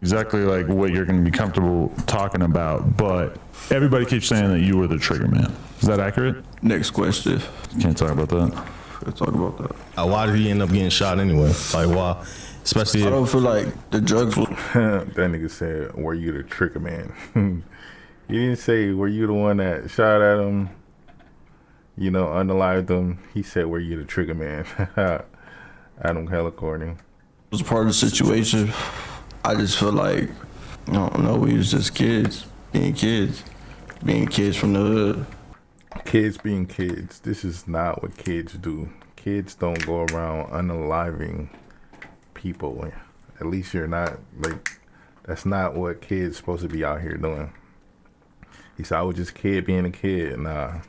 exactly like what you're going to be comfortable talking about, but everybody keeps saying that you were the trigger man. Is that accurate? Next question. Can't talk about that. Let's talk about that. Why did he end up getting shot anyway? Like, why? Especially I don't feel like the drugs were... That nigga said, were you the trigger man? He didn't say, were you the one that shot at him, unalived him. He said, were you the trigger man? Adam Helicorning. It was part of the situation. I just feel like, I don't know, we was just kids, being kids from the hood. Kids being kids. This is not what kids do. Kids don't go around unaliving people. At least you're not, that's not what kids supposed to be out here doing. He said, I was just a kid being a kid. Nah.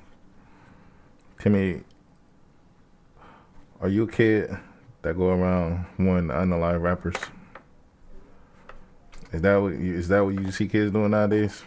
Timmy, are you a kid that go around wanting to unalive rappers? Is that what you see kids doing nowadays?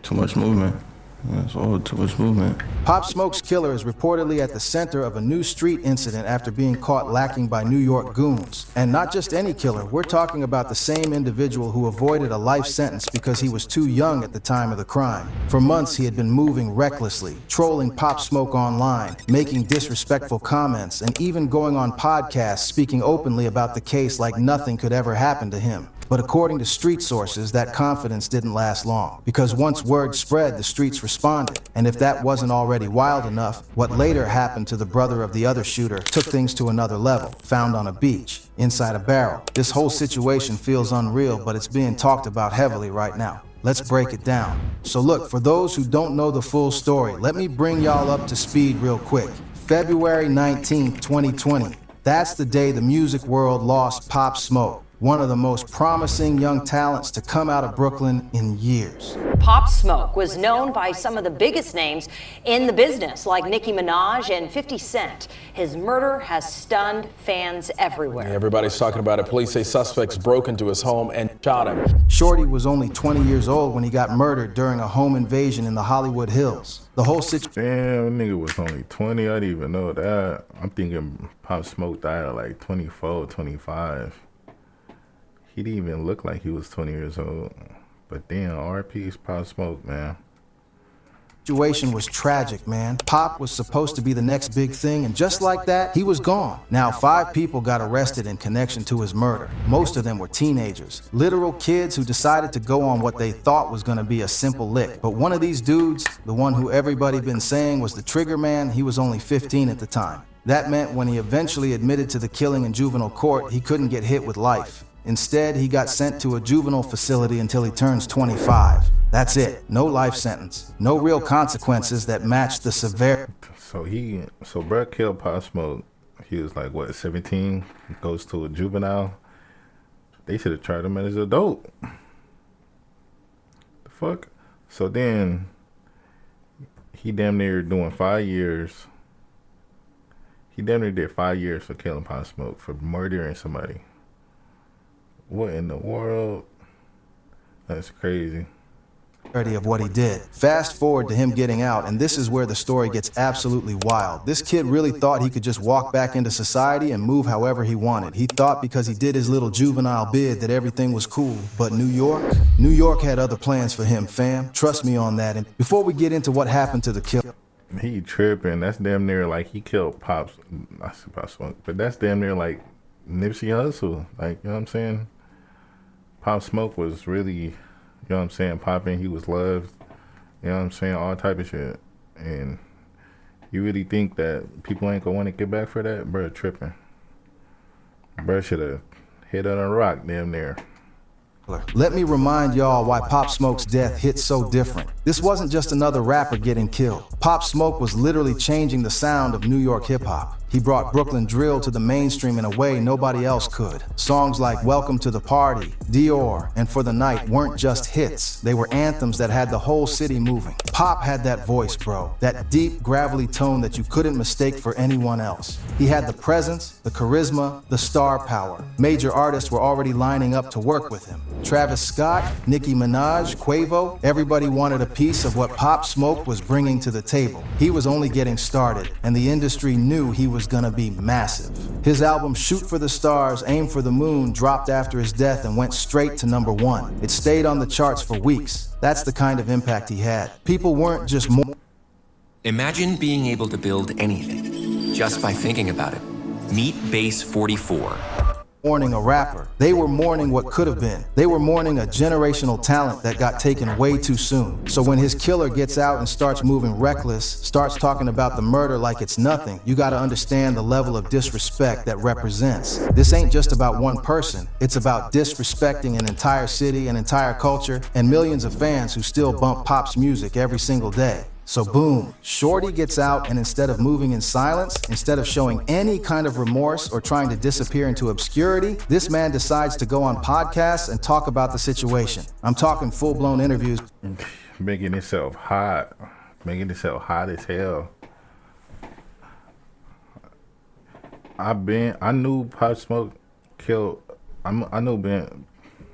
Too much movement. That's all, too much movement. Pop Smoke's killer is reportedly at the center of a new street incident after being caught lacking by New York goons. And not just any killer, we're talking about the same individual who avoided a life sentence because he was too young at the time of the crime. For months, he had been moving recklessly, trolling Pop Smoke online, making disrespectful comments, and even going on podcasts speaking openly about the case like nothing could ever happen to him. But according to street sources, that confidence didn't last long, because once word spread, the streets responded. And if that wasn't already wild enough, what later happened to the brother of the other shooter took things to another level, found on a beach, inside a barrel. This whole situation feels unreal, but it's being talked about heavily right now. Let's break it down. So look, for those who don't know the full story, let me bring y'all up to speed real quick. February 19th, 2020. That's the day the music world lost Pop Smoke, one of the most promising young talents to come out of Brooklyn in years. Pop Smoke was known by some of the biggest names in the business, like Nicki Minaj and 50 Cent. His murder has stunned fans everywhere. Everybody's talking about it. Police say suspects broke into his home and shot him. Shorty was only 20 years old when he got murdered during a home invasion in the Hollywood Hills. The whole situation... Damn, nigga was only 20. I didn't even know that. I'm thinking Pop Smoke died at like 24, 25. He didn't even look like he was 20 years old. But damn, RP's Pop Smoke, man. Situation was tragic, man. Pop was supposed to be the next big thing, and just like that, he was gone. Now, 5 people got arrested in connection to his murder. Most of them were teenagers, literal kids who decided to go on what they thought was gonna be a simple lick. But one of these dudes, the one who everybody been saying was the trigger man, he was only 15 at the time. That meant when he eventually admitted to the killing in juvenile court, he couldn't get hit with life. Instead, he got sent to a juvenile facility until he turns 25. That's it. No life sentence. No real consequences that match the severity. So Brett killed Pop Smoke. He was like, what, 17? Goes to a juvenile. They should have tried him as an adult. The fuck? So then, he damn near doing 5 years. He damn near did 5 years for killing Pop Smoke, for murdering somebody. What in the world? That's crazy. Of what he did. Fast forward to him getting out, and this is where the story gets absolutely wild. This kid really thought he could just walk back into society and move however he wanted. He thought because he did his little juvenile bid that everything was cool. But New York had other plans for him, fam. Trust me on that. And before we get into what happened to the killer, he tripping. That's damn near like he killed Pop Smoke, but that's damn near like Nipsey Hussle. Like, you know what I'm saying? Pop Smoke was really, you know what I'm saying, popping. He was loved, you know what I'm saying, all type of shit. And you really think that people ain't gonna want to get back for that? Bruh, tripping. Bruh should have hit on a rock damn near. let me remind y'all why Pop Smoke's death hit so different. This wasn't just another rapper getting killed. Pop Smoke was literally changing the sound of New York hip-hop. He brought Brooklyn drill to the mainstream in a way nobody else could. Songs like Welcome to the Party, Dior, and For the Night weren't just hits. They were anthems that had the whole city moving. Pop had that voice, bro. That deep, gravelly tone that you couldn't mistake for anyone else. He had the presence, the charisma, the star power. Major artists were already lining up to work with him. Travis Scott, Nicki Minaj, Quavo, everybody wanted a piece of what Pop Smoke was bringing to the table. He was only getting started, and the industry knew he was gonna be massive. His album Shoot for the Stars, Aim for the Moon dropped after his death and went straight to #1. It stayed on the charts for weeks. That's the kind of impact he had. People weren't just more. Imagine being able to build anything just by thinking about it. Meet Base 44. Mourning a rapper. They were mourning what could have been. They were mourning a generational talent that got taken way too soon. So when his killer gets out and starts moving reckless, starts talking about the murder like it's nothing, you gotta understand the level of disrespect that represents. This ain't just about one person. It's about disrespecting an entire city, an entire culture, and millions of fans who still bump Pop's music every single day. So boom, Shorty gets out, and instead of moving in silence, instead of showing any kind of remorse or trying to disappear into obscurity, this man decides to go on podcasts and talk about the situation. I'm talking full-blown interviews. Making itself hot as hell. I knew Pop Smoke killed. I knew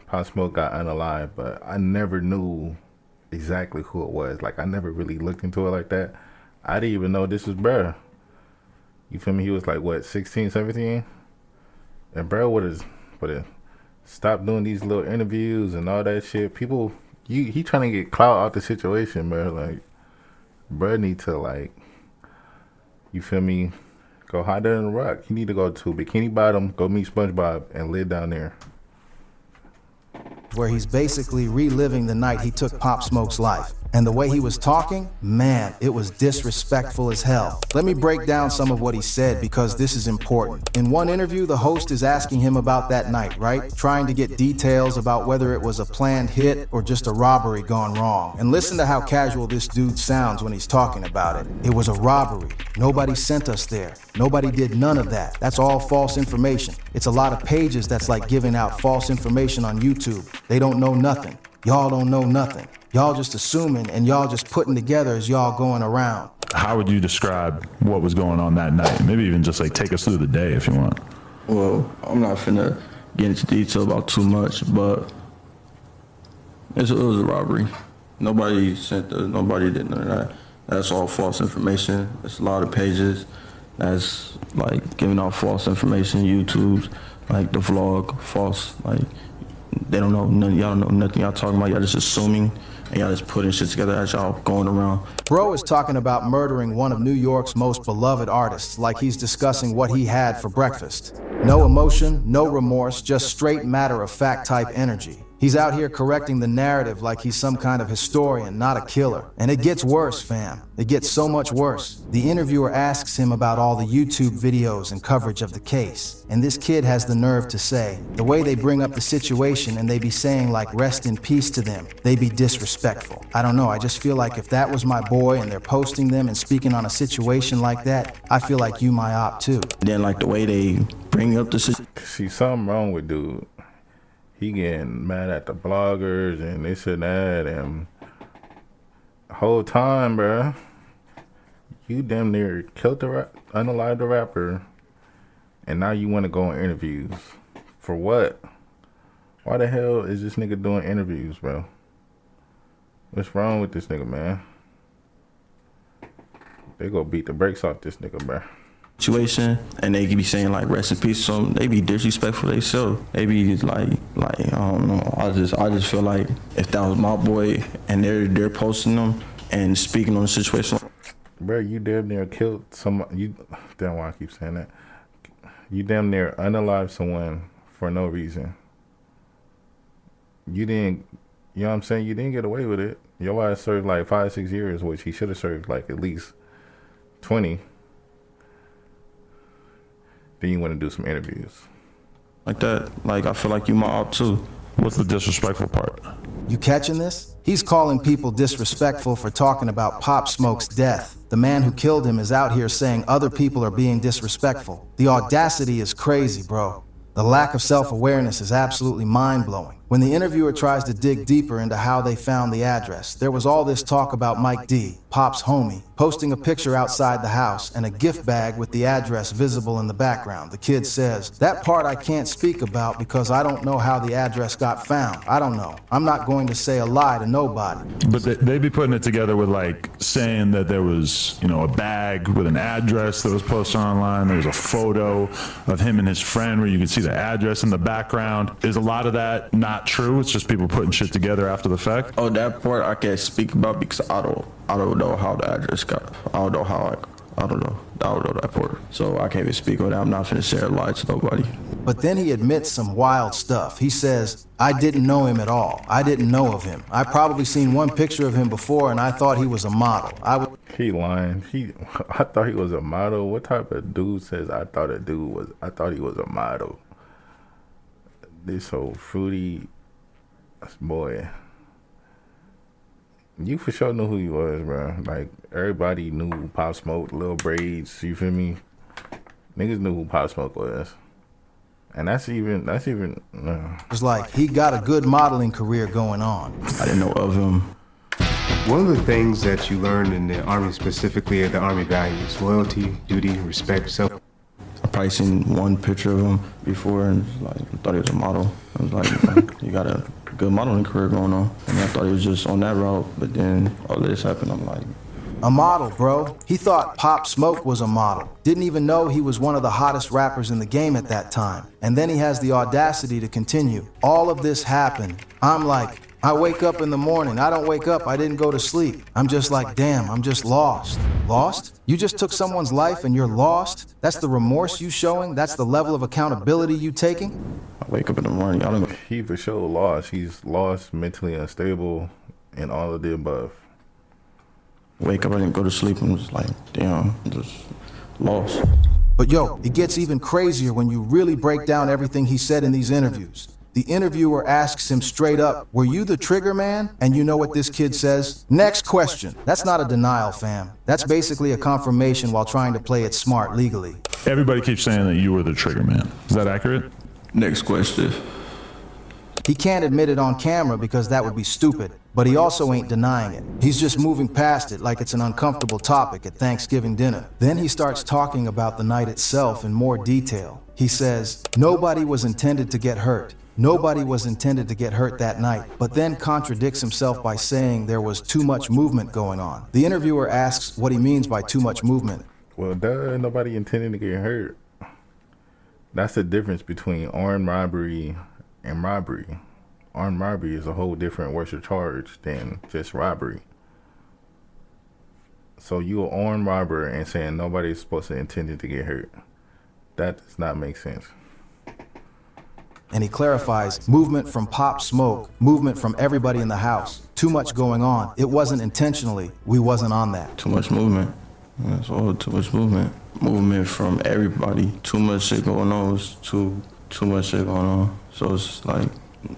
Pop Smoke got unalived, but I never knew exactly who it was. Like, I never really looked into it like that. I didn't even know this was bruh. You feel me? He was like, what, 16, 17? And bruh would have stopped doing these little interviews and all that shit. People, he trying to get clout out the situation, bruh. Like, bruh need to, like, you feel me, go hide under the rock. He need to go to Bikini Bottom, go meet SpongeBob, and live down there. Where he's basically reliving the night he took Pop Smoke's life. And the way he was talking, man, it was disrespectful as hell. Let me break down some of what he said because this is important. In one interview, the host is asking him about that night, right? Trying to get details about whether it was a planned hit or just a robbery gone wrong. And listen to how casual this dude sounds when he's talking about it. It was a robbery. Nobody sent us there. Nobody did none of that. That's all false information. It's a lot of pages that's like giving out false information on YouTube. They don't know nothing. Y'all don't know nothing. Y'all just assuming and y'all just putting together as y'all going around. How would you describe what was going on that night? Maybe even just like take us through the day if you want. Well, I'm not finna get into detail about too much, but it was a robbery. Nobody did none of that. That's all false information. It's a lot of pages that's like giving out false information. YouTube's like the vlog, false, like they don't know nothing. Y'all don't know nothing y'all talking about. Y'all just assuming and y'all just putting shit together as y'all going around. Bro is talking about murdering one of New York's most beloved artists like he's discussing what he had for breakfast. No emotion, no remorse, just straight matter-of-fact type energy. He's out here correcting the narrative like he's some kind of historian, not a killer. And it gets worse, fam. It gets so much worse. The interviewer asks him about all the YouTube videos and coverage of the case. And this kid has the nerve to say, the way they bring up the situation and they be saying like rest in peace to them, they be disrespectful. I don't know, I just feel like if that was my boy and they're posting them and speaking on a situation like that, I feel like you my op too. Then like the way they bring up the situation. See, something wrong with dude. He getting mad at the bloggers and this and that, and the whole time, bruh, you damn near killed unalived the rapper, and now you want to go on interviews. For what? Why the hell is this nigga doing interviews, bro? What's wrong with this nigga, man? They go beat the brakes off this nigga, bruh. Situation, and they could be saying like rest in peace. So they be disrespectful themselves. They be like I don't know. I just feel like if that was my boy and they're posting them and speaking on the situation. Bro, you damn near killed someone. You damn why I keep saying that. You damn near unalived someone for no reason. You didn't. You know what I'm saying? You didn't get away with it. Your ass served like 5-6 years, which he should have served like at least 20. Then you want to do some interviews Like that, like I feel like you my op too. What's the disrespectful part? You catching this? He's calling people disrespectful for talking about Pop Smoke's death. The man who killed him is out here saying other people are being disrespectful. The audacity is crazy, bro. The lack of self-awareness is absolutely mind-blowing. When the interviewer tries to dig deeper into how they found the address, there was all this talk about Mike D, Pop's homie, posting a picture outside the house and a gift bag with the address visible in the background. The kid says, "That part I can't speak about because I don't know how the address got found. I don't know. I'm not going to say a lie to nobody." But they'd be putting it together with like saying that there was, a bag with an address that was posted online. There was a photo of him and his friend where you could see the address in the background. Is a lot of that not true? It's just people putting shit together after the fact? Oh, that part I can't speak about because I don't know how the address got. I don't know that part. So I can't even speak on that. I'm not finna say a lie to nobody. But then he admits some wild stuff. He says, "I didn't know him at all. I didn't know of him. I probably seen one picture of him before and I thought he was a model. He lying. I thought he was a model. What type of dude says I thought he was a model? This whole fruity boy. You for sure knew who he was, bro. Like, everybody knew Pop Smoke, Lil Braids, you feel me? Niggas knew who Pop Smoke was. And that's even. It's like he got a good modeling career going on. I didn't know of him. One of the things that you learn in the Army, specifically are the Army values: loyalty, duty, respect, self. I probably seen one picture of him before and I thought he was a model. I was like, you got a good modeling career going on. And I thought he was just on that route, but then all this happened, I'm like, a model, bro. He thought Pop Smoke was a model. Didn't even know he was one of the hottest rappers in the game at that time. And then he has the audacity to continue. All of this happened. I'm like, I wake up in the morning. I don't wake up. I didn't go to sleep. I'm just like, damn, I'm just lost. Lost? You just took someone's life and you're lost? That's the remorse you showing? That's the level of accountability you taking? I wake up in the morning, I don't know. He for sure lost. He's lost, mentally unstable, and all of the above. Wake up, I didn't go to sleep, and was like, damn, I'm just lost. But yo, it gets even crazier when you really break down everything he said in these interviews. The interviewer asks him straight up, "Were you the trigger man?" And you know what this kid says? "Next question." That's not a denial, fam. That's basically a confirmation while trying to play it smart legally. Everybody keeps saying that you were the trigger man. Is that accurate? Next question. He can't admit it on camera because that would be stupid, but he also ain't denying it. He's just moving past it like it's an uncomfortable topic at Thanksgiving dinner. Then he starts talking about the night itself in more detail. He says, "Nobody was intended to get hurt. Nobody was intended to get hurt that night," but then contradicts himself by saying there was too much movement going on. The interviewer asks what he means by too much movement. Well, nobody intended to get hurt. That's the difference between armed robbery and robbery. Armed robbery is a whole different worse charge than just robbery. So you an armed robber and saying nobody's supposed to intended to get hurt. That does not make sense. And he clarifies, movement from Pop Smoke, movement from everybody in the house. Too much going on. It wasn't intentionally. We wasn't on that. Too much movement. That's all, too much movement. Movement from everybody. Too much shit going on. It was too much shit going on. So it's like,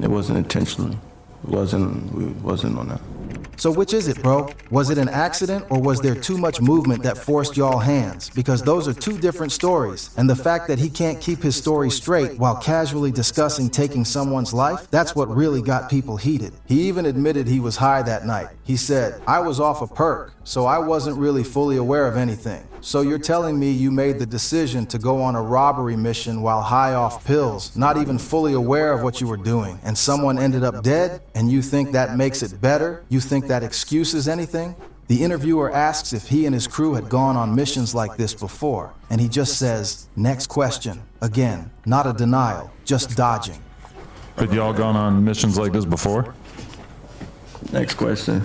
it wasn't intentional. We wasn't on that. So which is it, bro? Was it an accident or was there too much movement that forced y'all hands? Because those are two different stories. And the fact that he can't keep his story straight while casually discussing taking someone's life, that's what really got people heated. He even admitted he was high that night. He said, "I was off a perk, so I wasn't really fully aware of anything." So you're telling me you made the decision to go on a robbery mission while high off pills, not even fully aware of what you were doing, and someone ended up dead, and you think that makes it better? You think that excuses anything? The interviewer asks if he and his crew had gone on missions like this before, and he just says, "Next question." Again, not a denial, just dodging. Had y'all gone on missions like this before? Next question.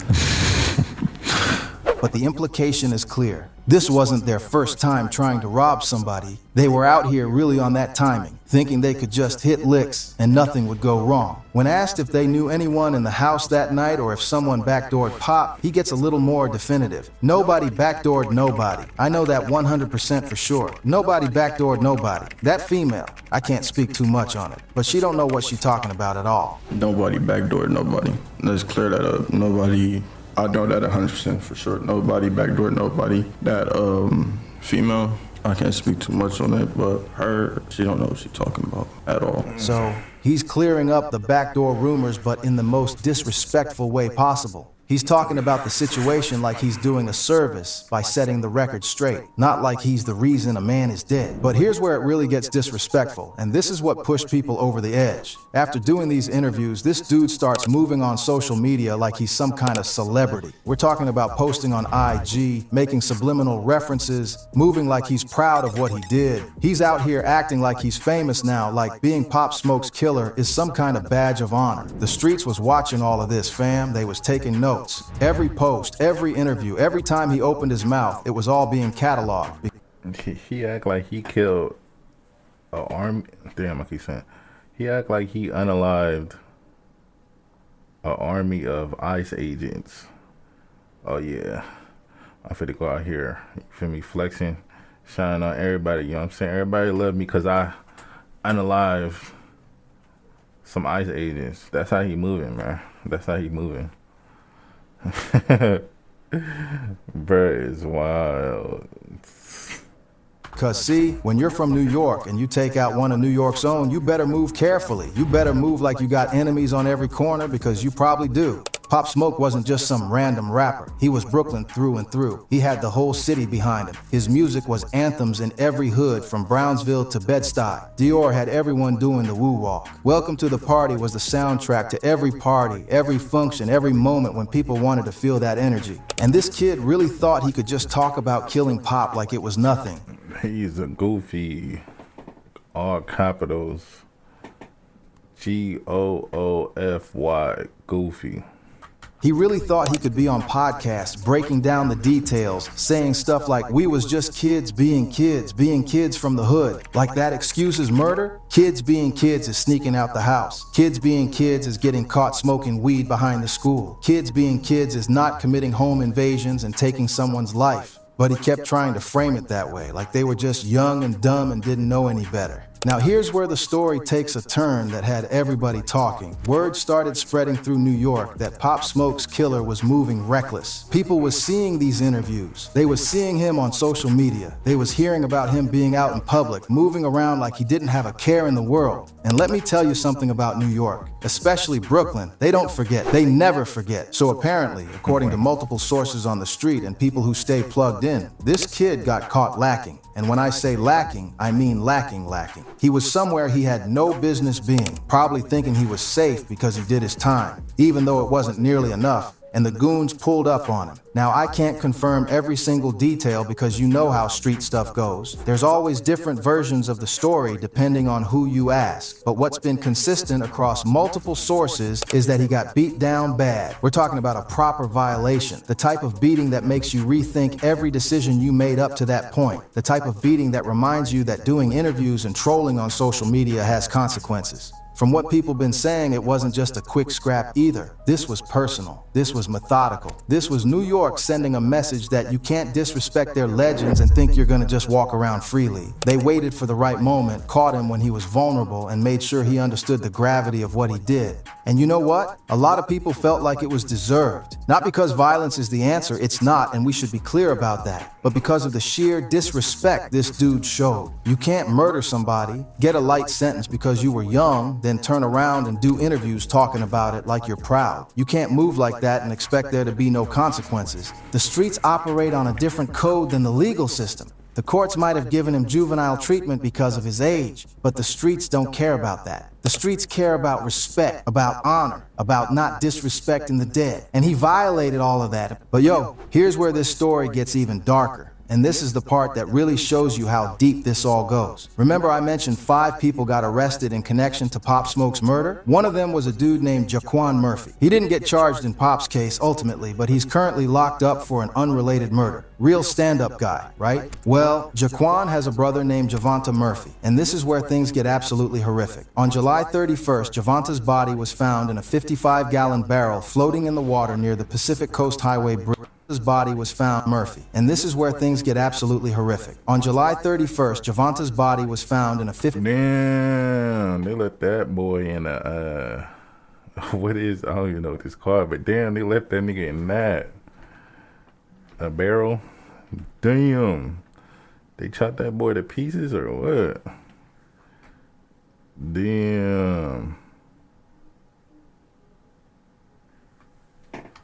But the implication is clear. This wasn't their first time trying to rob somebody. They were out here really on that timing, thinking they could just hit licks and nothing would go wrong. When asked if they knew anyone in the house that night or if someone backdoored Pop, he gets a little more definitive. Nobody backdoored nobody. I know that 100% for sure. Nobody backdoored nobody. That female, I can't speak too much on it, but she don't know what she's talking about at all. Nobody backdoored nobody. Let's clear that up. Nobody, I know that 100% for sure. Nobody backdoored nobody. That female, I can't speak too much on it, but her, she don't know what she's talking about at all. So He's clearing up the backdoor rumors, but in the most disrespectful way possible. He's talking about the situation like he's doing a service by setting the record straight, not like he's the reason a man is dead. But here's where it really gets disrespectful, and this is what pushed people over the edge. After doing these interviews, this dude starts moving on social media like he's some kind of celebrity. We're talking about posting on IG, making subliminal references, moving like he's proud of what he did. He's out here acting like he's famous now, like being Pop Smoke's killer is some kind of badge of honor. The streets was watching all of this, fam. They was taking notes. Every post, every interview, every time he opened his mouth, it was all being cataloged. He act like he killed a army. Damn, I keep saying. He act like he unalived an army of ICE agents. Oh yeah, I'm finna go out here. You feel me? Flexing, shining on everybody. You know what I'm saying? Everybody love me because I unalived some ICE agents. That's how he moving, man. That's how he moving. Bruh is wild. Cause see, when you're from New York and you take out one of New York's own, you better move carefully. You better move like you got enemies on every corner, because you probably do. Pop Smoke wasn't just some random rapper. He was Brooklyn through and through. He had the whole city behind him. His music was anthems in every hood, from Brownsville to Bed-Stuy. Dior had everyone doing the woo walk. Welcome to the Party was the soundtrack to every party, every function, every moment when people wanted to feel that energy. And this kid really thought he could just talk about killing Pop like it was nothing. He's a goofy, all capitals, Goofy, goofy. He really thought he could be on podcasts, breaking down the details, saying stuff like, we was just kids being kids from the hood. Like that excuses murder? Kids being kids is sneaking out the house. Kids being kids is getting caught smoking weed behind the school. Kids being kids is not committing home invasions and taking someone's life. But he kept trying to frame it that way, like they were just young and dumb and didn't know any better. Now here's where the story takes a turn that had everybody talking. Word started spreading through New York that Pop Smoke's killer was moving reckless. People was seeing these interviews. They was seeing him on social media. They was hearing about him being out in public, moving around like he didn't have a care in the world. And let me tell you something about New York, especially Brooklyn. They don't forget. They never forget. So apparently, according to multiple sources on the street and people who stay plugged in, this kid got caught lacking. And when I say lacking, I mean lacking. He was somewhere he had no business being, probably thinking he was safe because he did his time, even though it wasn't nearly enough, and the goons pulled up on him. Now, I can't confirm every single detail because you know how street stuff goes. There's always different versions of the story depending on who you ask. But what's been consistent across multiple sources is that he got beat down bad. We're talking about a proper violation, the type of beating that makes you rethink every decision you made up to that point, the type of beating that reminds you that doing interviews and trolling on social media has consequences. From what people been saying, it wasn't just a quick scrap either. This was personal. This was methodical. This was New York sending a message that you can't disrespect their legends and think you're gonna just walk around freely. They waited for the right moment, caught him when he was vulnerable, and made sure he understood the gravity of what he did. And you know what? A lot of people felt like it was deserved. Not because violence is the answer, it's not, and we should be clear about that, but because of the sheer disrespect this dude showed. You can't murder somebody, get a light sentence because you were young, then turn around and do interviews talking about it like you're proud. You can't move like that and expect there to be no consequences. The streets operate on a different code than the legal system. The courts might have given him juvenile treatment because of his age, but the streets don't care about that. The streets care about respect, about honor, about not disrespecting the dead. And he violated all of that. But yo, here's where this story gets even darker. And this is the part that really shows you how deep this all goes. Remember I mentioned 5 people got arrested in connection to Pop Smoke's murder? One of them was a dude named Jaquan Murphy. He didn't get charged in Pop's case ultimately, but he's currently locked up for an unrelated murder. Real stand-up guy, right? Well, Jaquan has a brother named Javonta Murphy, and this is where things get absolutely horrific. On July 31st, Javonta's body was found in a 55-gallon barrel floating in the water near the Pacific Coast Highway Bridge. His body was found Murphy, and this is where things get absolutely horrific. On July 31st, Javonta's body was found in a 50. Damn, they let that boy in a what is, I don't even know what this called, but damn, they left that nigga in that a barrel. Damn, they chopped that boy to pieces or what? Damn.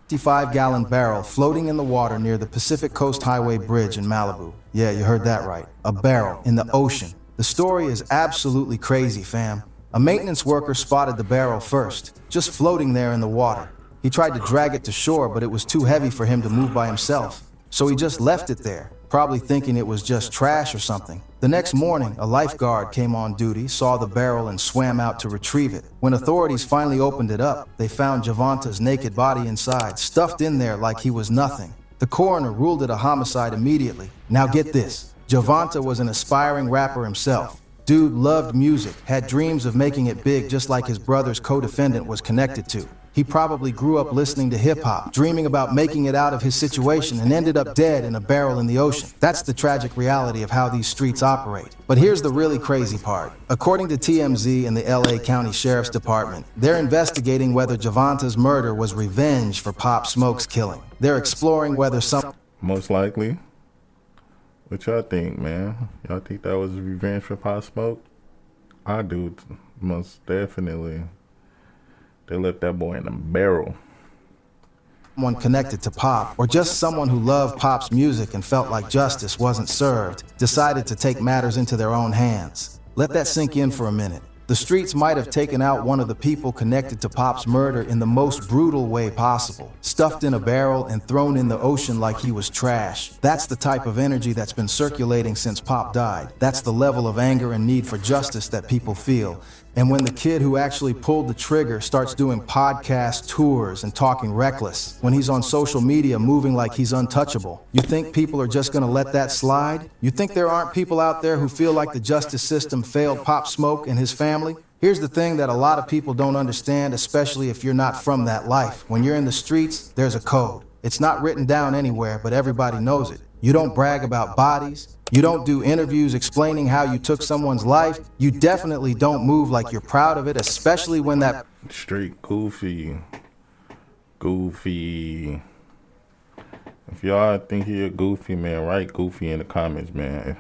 55-gallon barrel floating in the water near the Pacific Coast Highway Bridge in Malibu. Yeah, you heard that right. A barrel in the ocean. The story is absolutely crazy, fam. A maintenance worker spotted the barrel first, just floating there in the water. He tried to drag it to shore, but it was too heavy for him to move by himself. So he just left it there, probably thinking it was just trash or something. The next morning, a lifeguard came on duty, saw the barrel, and swam out to retrieve it. When authorities finally opened it up, they found Javanta's naked body inside, stuffed in there like he was nothing. The coroner ruled it a homicide immediately. Now get this, Javanta was an aspiring rapper himself. Dude loved music, had dreams of making it big just like his brother's co-defendant was connected to. He probably grew up listening to hip-hop, dreaming about making it out of his situation, and ended up dead in a barrel in the ocean. That's the tragic reality of how these streets operate. But here's the really crazy part. According to TMZ and the LA County Sheriff's Department, they're investigating whether Javanta's murder was revenge for Pop Smoke's killing. They're exploring whether some... Most likely. What y'all think, man? Y'all think that was revenge for Pop Smoke? I do, most definitely. They left that boy in a barrel. Someone connected to Pop, or just someone who loved Pop's music and felt like justice wasn't served, decided to take matters into their own hands. Let that sink in for a minute. The streets might have taken out one of the people connected to Pop's murder in the most brutal way possible, stuffed in a barrel and thrown in the ocean like he was trash. That's the type of energy that's been circulating since Pop died. That's the level of anger and need for justice that people feel. And when the kid who actually pulled the trigger starts doing podcast tours and talking reckless, when he's on social media moving like he's untouchable, you think people are just gonna let that slide? You think there aren't people out there who feel like the justice system failed Pop Smoke and his family? Here's the thing that a lot of people don't understand, especially if you're not from that life. When you're in the streets, there's a code. It's not written down anywhere, but everybody knows it. You don't brag about bodies. You don't do interviews explaining how you took someone's life. You definitely don't move like you're proud of it, especially when that... Straight goofy. Goofy. If y'all think he a goofy, man, write goofy in the comments, man.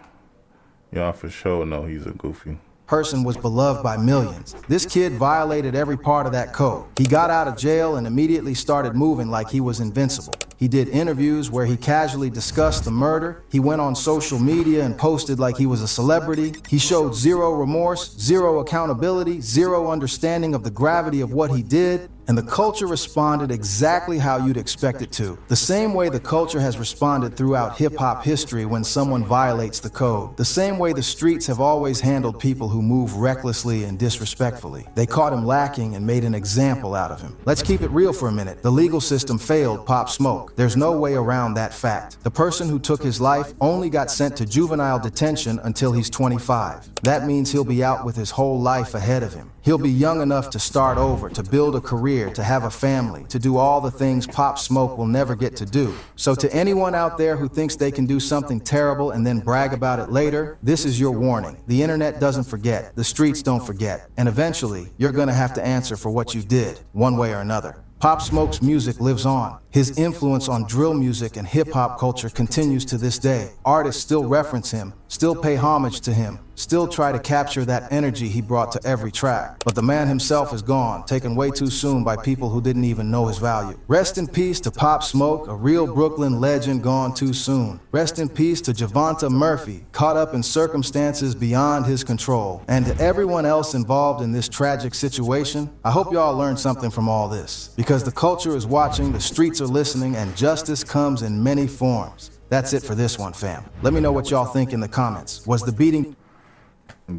Y'all for sure know he's a goofy. Person was beloved by millions. This kid violated every part of that code. He got out of jail and immediately started moving like he was invincible. He did interviews where he casually discussed the murder. He went on social media and posted like he was a celebrity. He showed zero remorse, zero accountability, zero understanding of the gravity of what he did. And the culture responded exactly how you'd expect it to. The same way the culture has responded throughout hip-hop history when someone violates the code. The same way the streets have always handled people who move recklessly and disrespectfully. They caught him lacking and made an example out of him. Let's keep it real for a minute. The legal system failed Pop Smoke. There's no way around that fact. The person who took his life only got sent to juvenile detention until he's 25. That means he'll be out with his whole life ahead of him. He'll be young enough to start over, to build a career, to have a family, to do all the things Pop Smoke will never get to do. So to anyone out there who thinks they can do something terrible and then brag about it later, this is your warning. The internet doesn't forget, the streets don't forget, and eventually you're gonna have to answer for what you did, one way or another. Pop Smoke's music lives on. His influence on drill music and hip-hop culture continues to this day. Artists still reference him, still pay homage to him, still try to capture that energy he brought to every track. But the man himself is gone, taken way too soon by people who didn't even know his value. Rest in peace to Pop Smoke, a real Brooklyn legend gone too soon. Rest in peace to Javanta Murphy, caught up in circumstances beyond his control. And to everyone else involved in this tragic situation, I hope y'all learned something from all this. Because the culture is watching, the streets are listening, and justice comes in many forms. That's it for this one, fam. Let me know what y'all think in the comments. Was the beating...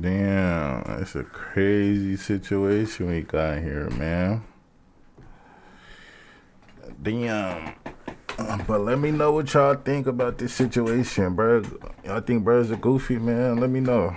Damn, it's a crazy situation we got here, man. Damn. But let me know what y'all think about this situation, bro. Y'all think bro's a goofy, man? Let me know.